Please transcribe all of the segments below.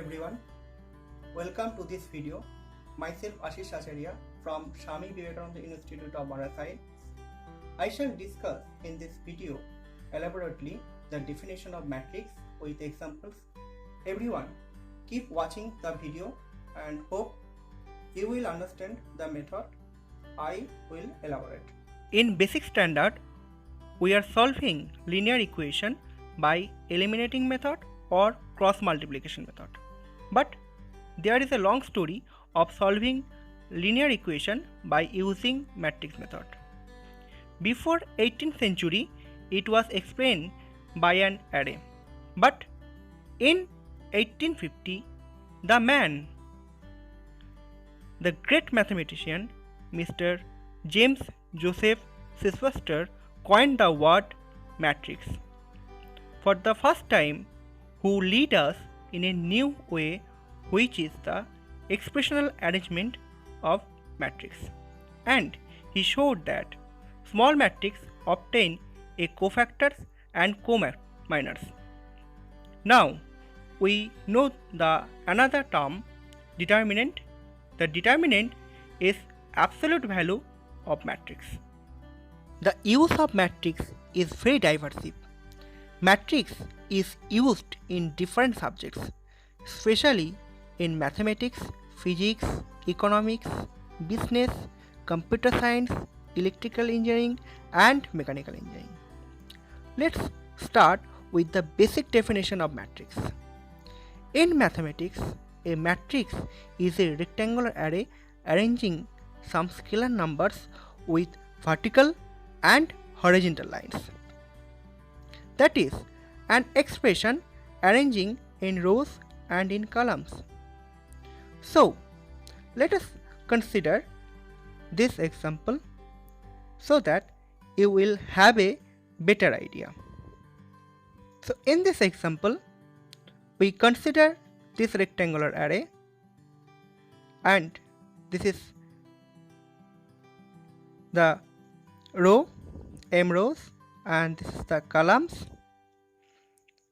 everyone. Welcome to this video. Myself Ashish Acharya from Swami Vivekananda Institute of Marasai. I shall discuss in this video elaborately the definition of matrix with examples. Everyone, keep watching the video and hope you will understand the method I will elaborate. In basic standard, we are solving linear equation by eliminating method or cross multiplication method. But there is a long story of solving linear equation by using matrix method. Before 18th century, it was explained by an array. But in 1850, the great mathematician, Mr. James Joseph Sylvester, coined the word matrix. For the first time, who lead us in a new way, which is the expressional arrangement of matrix. And he showed that small matrix obtain a cofactors and co-minors. Now we know the another term, determinant. The determinant is absolute value of matrix. The use of matrix is very diverse. Matrix is used in different subjects, especially in mathematics, physics, economics, business, computer science, electrical engineering, and mechanical engineering. Let's start with the basic definition of matrix. In mathematics, a matrix is a rectangular array arranging some scalar numbers with vertical and horizontal lines. That is, an expression arranging in rows and in columns. So, let us consider this example so that you will have a better idea. So, in this example, we consider this rectangular array, and this is the row, m rows, and this is the columns,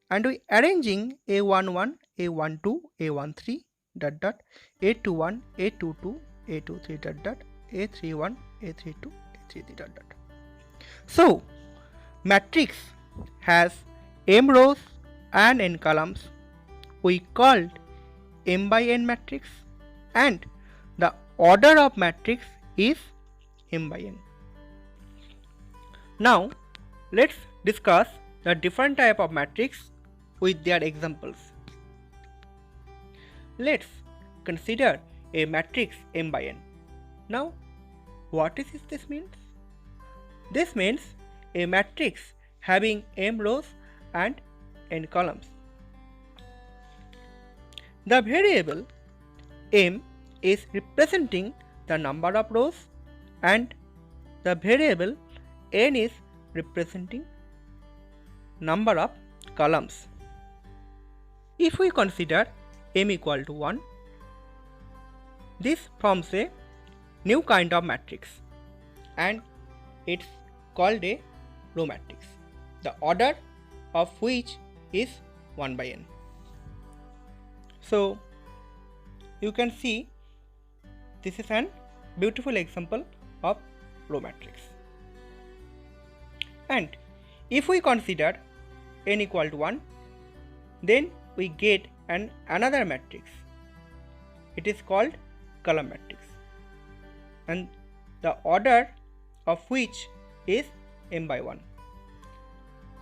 and we arranging a11, a12, a13 dot dot, a21, a22, a23 dot dot, a31, a32, a33 dot dot. So matrix has m rows and n columns. We called m by n matrix, and the order of matrix is m by n. Now let's discuss the different type of matrix with their examples. Let's consider a matrix m by n. Now, what is this means? This means a matrix having m rows and n columns. The variable m is representing the number of rows, and the variable n is representing number of columns. If we consider m equal to 1, this forms a new kind of matrix, and it's called a row matrix, the order of which is 1 by n. So you can see this is an beautiful example of row matrix. And if we consider n equal to 1, then we get another matrix. It is called column matrix, and the order of which is m by 1.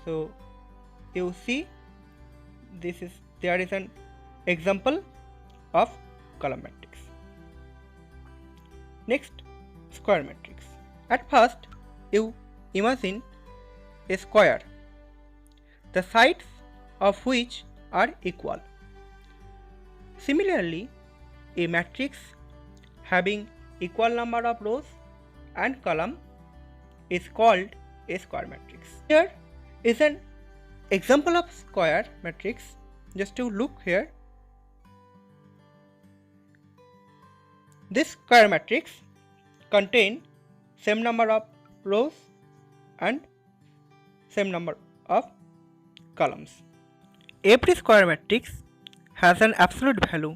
So you see there is an example of column matrix. Next, square matrix. At first you imagine a square, the sides of which are equal. Similarly, a matrix having equal number of rows and column is called a square matrix. Here is an example of square matrix. Just to look here, this square matrix contain same number of rows and same number of columns. Every square matrix has an absolute value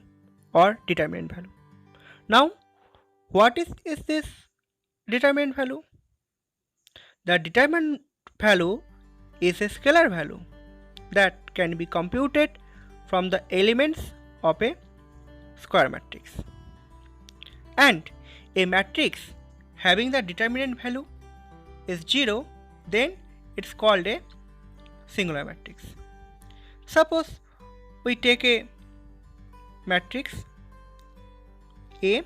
or determinant value. Now, what is this determinant value? The determinant value is a scalar value that can be computed from the elements of a square matrix. And a matrix having the determinant value is 0, then it's called a singular matrix. Suppose we take a matrix A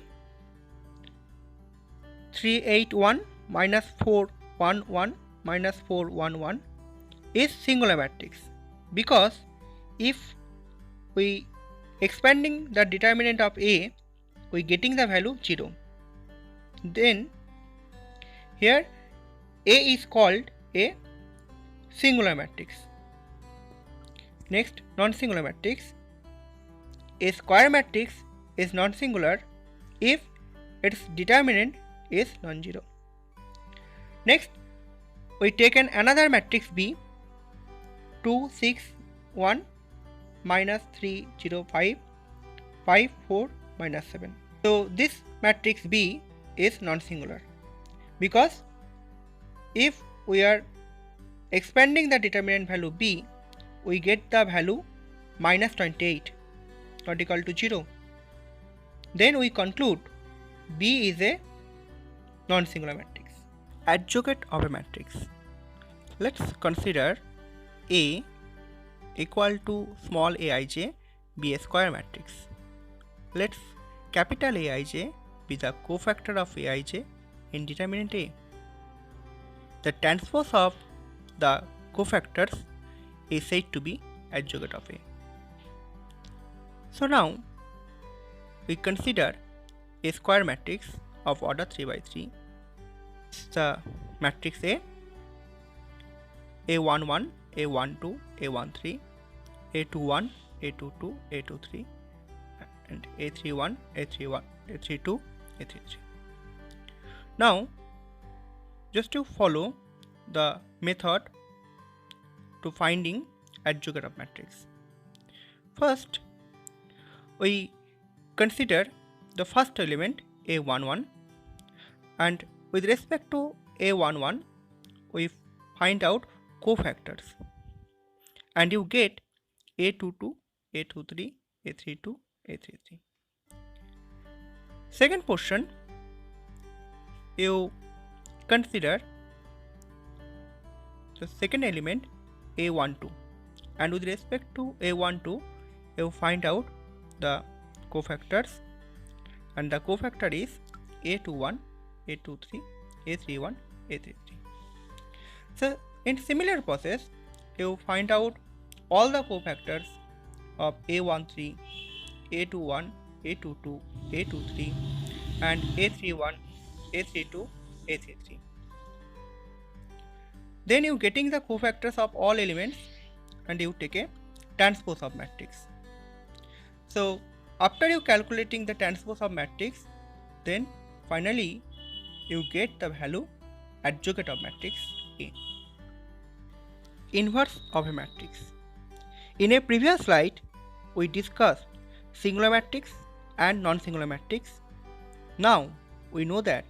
3 8 1 minus 4 1 1 minus 4 1 1 is singular matrix, because if we expanding the determinant of A, we getting the value 0. Then here A is called a singular matrix. Next, non-singular matrix. A square matrix is non-singular if its determinant is non-zero. Next, we take another matrix B 2 6 1 minus 3 0 5 5 4 minus 7. So this matrix B is non-singular, because if we are expanding the determinant value B, we get the value minus 28 not equal to 0. Then we conclude B is a non-singular matrix. Adjugate of a matrix. Let's consider A equal to small aij be a square matrix. Let's capital Aij be the cofactor of Aij in determinant A. The transpose of the cofactors is said to be adjugate of A. So now we consider a square matrix of order 3 by 3. The matrix A, A11, A12, A13, A21, A22, A23, and A31, A31, A32, A33. Now, just to follow the method to finding adjugate of matrix. First, we consider the first element A11, and with respect to A11, we find out cofactors, and you get A22, A23, A32, A33. Second portion, you consider the second element A12, and with respect to A12, you find out the cofactors, and the cofactor is A21, A23, A31, A33. So in similar process, you find out all the cofactors of A13, A21, A22, A23, and A31, A32, A33. Then you getting the cofactors of all elements, and you take a transpose of matrix. So after you calculating the transpose of matrix, then finally you get the value adjugate of matrix A. Inverse of a matrix. In a previous slide, we discussed singular matrix and non-singular matrix. Now we know that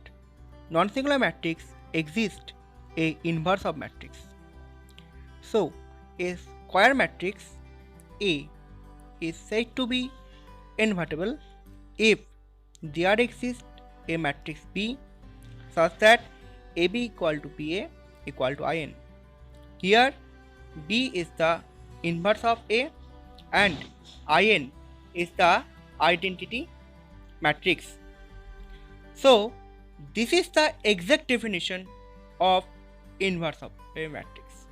non-singular matrix exists a inverse of matrix. So a square matrix A is said to be invertible if there exists a matrix B such that AB equal to BA equal to IN. Here B is the inverse of A and IN is the identity matrix. So this is the exact definition of inverse of a matrix.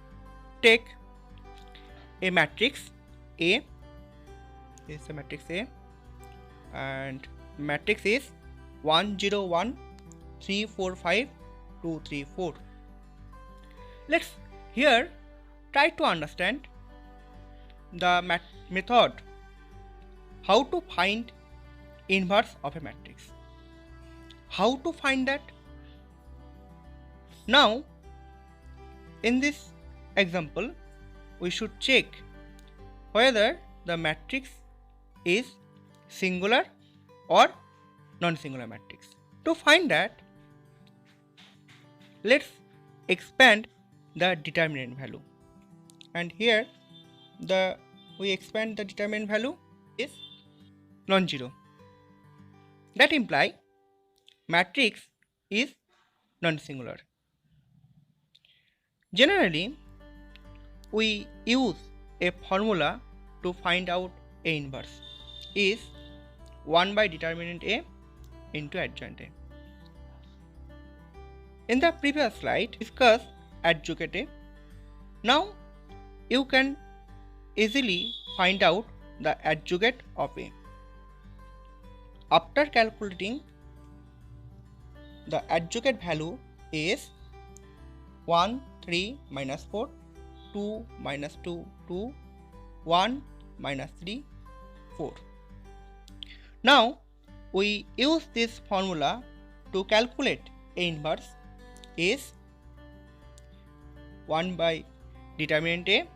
Take a matrix A. This is the matrix A, and matrix is 1 0 1 3 4 5 2 3 4. Let's here try to understand the method how to find inverse of a matrix. How to find that? Now in this example, we should check whether the matrix is singular or non-singular matrix. To find that, let's expand the determinant value, and here we expand the determinant value is non-zero. That implies matrix is non-singular. Generally, we use a formula to find out A inverse is 1 by determinant A into adjoint A. In the previous slide, discussed adjunct A. Now, you can easily find out the adjunct of A. After calculating, the adjunct value is 1, 3, minus 4, 2, minus 2, 2, 1, minus 3, 4. Now, we use this formula to calculate A inverse is 1 by determinant A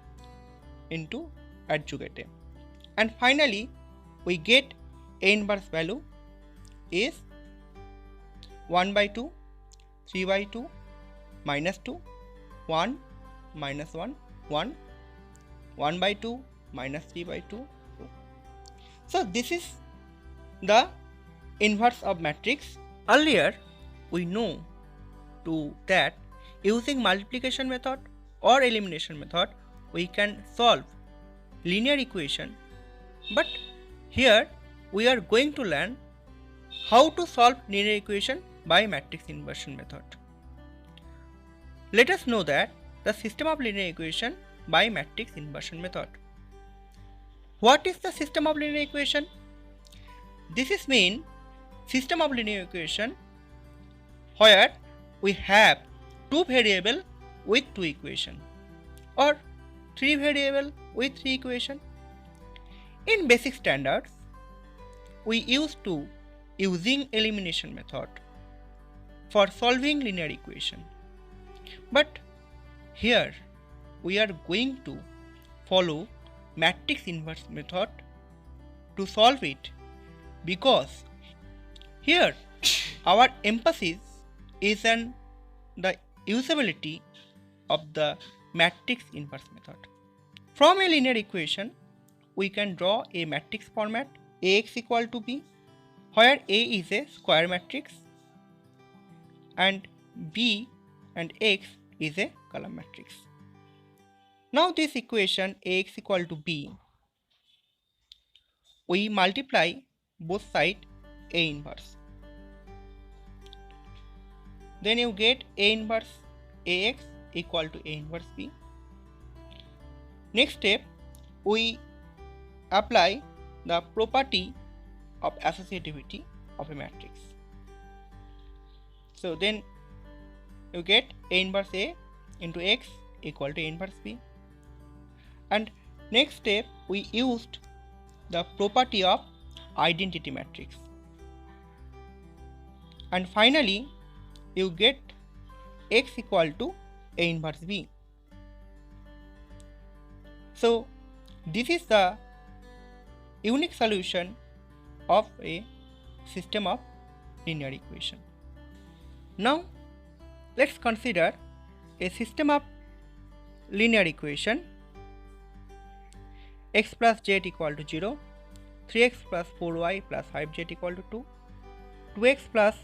into adjunct A. And finally, we get A inverse value is 1 by 2, 3 by 2, minus 2, 1, minus 1, 1, 1 by 2, minus 3 by 2, 2. So this is the inverse of matrix. Earlier, we know that using multiplication method or elimination method, we can solve linear equation. But here, we are going to learn how to solve linear equation by matrix inversion method. Let us know that the system of linear equation by matrix inversion method. What is the system of linear equation? This is mean system of linear equation where we have two variable with two equation or three variable with three equation. In basic standards, we used to using elimination method for solving linear equation. But here we are going to follow matrix inverse method to solve it, because here our emphasis is on the usability of the matrix inverse method. From a linear equation, we can draw a matrix format Ax equal to B, where A is a square matrix and B and X is a column matrix. Now this equation Ax equal to B, we multiply both sides A inverse. Then you get A inverse Ax equal to A inverse B. Next step, we apply the property of associativity of a matrix. So then you get A inverse A into X equal to A inverse B. And next step, we used the property of identity matrix. And finally, you get X equal to A inverse B. So this is the unique solution of a system of linear equation. Now let's consider a system of linear equation x plus z equal to 0, 3x plus 4y plus 5z equal to 2, 2x plus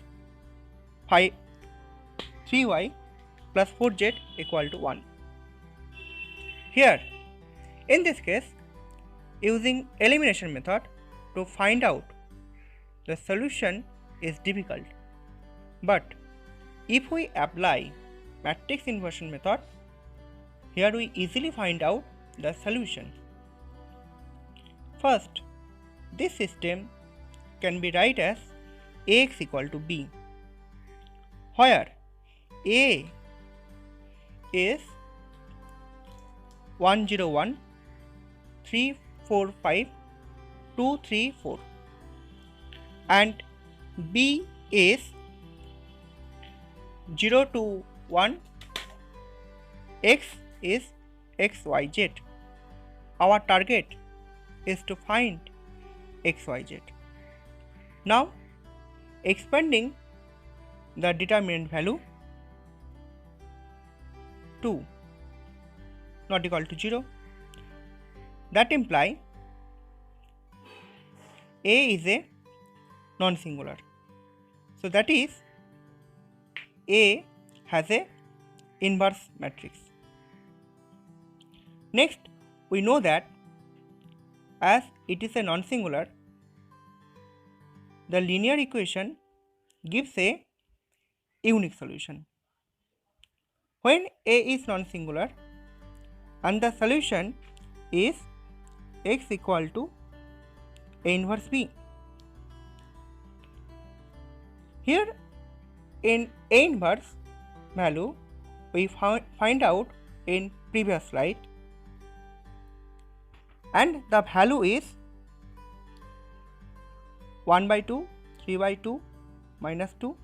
3y plus 4z equal to 1. Here, in this case, using elimination method to find out the solution is difficult. But if we apply matrix inversion method, here we easily find out the solution. First, this system can be write as Ax equal to B, where A is 1 0 1 3 4 5 2 3 4 and B is 0 2 1, X is XYZ. Our target is to find xyz. Now expanding the determinant value 2 not equal to 0, that imply A is a non-singular. So that is A has a inverse matrix. Next, we know that as it is a non-singular, the linear equation gives a unique solution. When A is non-singular and the solution is x equal to A inverse B. Here in A inverse value we find out in previous slide, and the value is 1 by 2, 3 by 2, minus 2,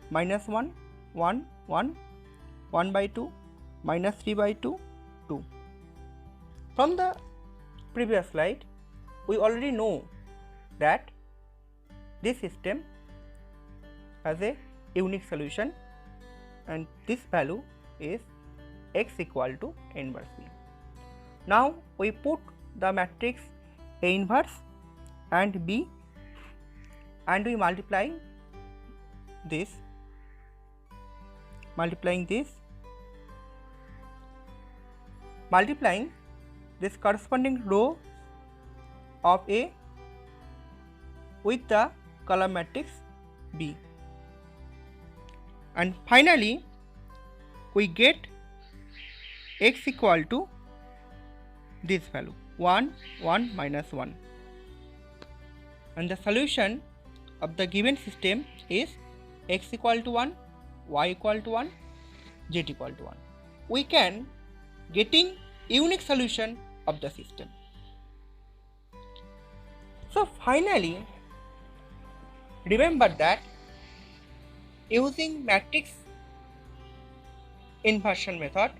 minus 1, 1, 1, 1 by 2, minus 3 by 2, 2. From the previous slide, we already know that this system has a unique solution and this value is x equal to A inverse B. Now we put the matrix A inverse and B and we multiplying this corresponding row of A with the column matrix B, and finally we get x equal to this value 1, 1, minus 1, and the solution of the given system is x equal to 1, y equal to 1, z equal to 1. We can getting unique solution of the system. So finally, remember that using matrix inversion method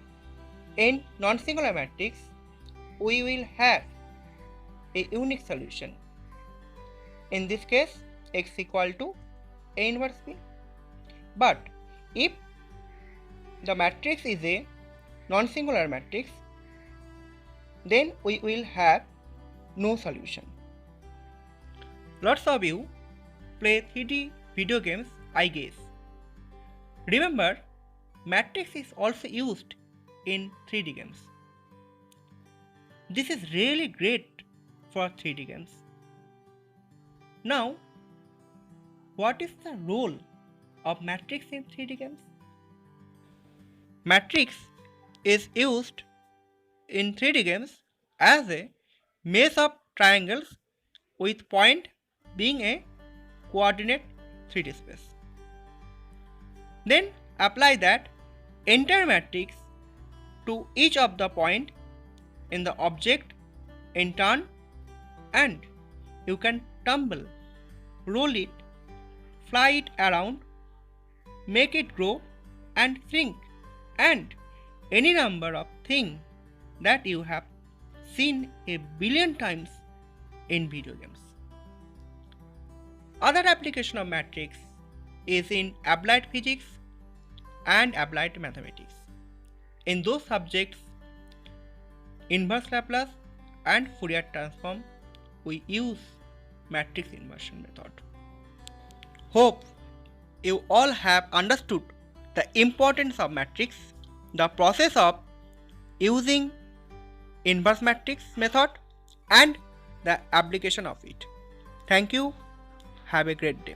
in non-singular matrix, we will have a unique solution. In this case, x equal to A inverse B. But if the matrix is a non-singular matrix, then we will have no solution. Lots of you play 3D video games, I guess. Remember, matrix is also used in 3D games. This is really great for 3D games. Now, what is the role of matrix in 3D games? Matrix is used in 3D games as a mesh of triangles with point being a coordinate 3D space. Then apply that entire matrix to each of the point in the object in turn, and you can tumble, roll it, fly it around, make it grow and shrink, and any number of things that you have seen a billion times in video games. Other application of matrix is in applied physics and applied mathematics. In those subjects, inverse Laplace and Fourier transform, we use matrix inversion method. Hope you all have understood the importance of matrix, the process of using inverse matrix method and the application of it. Thank you. Have a great day.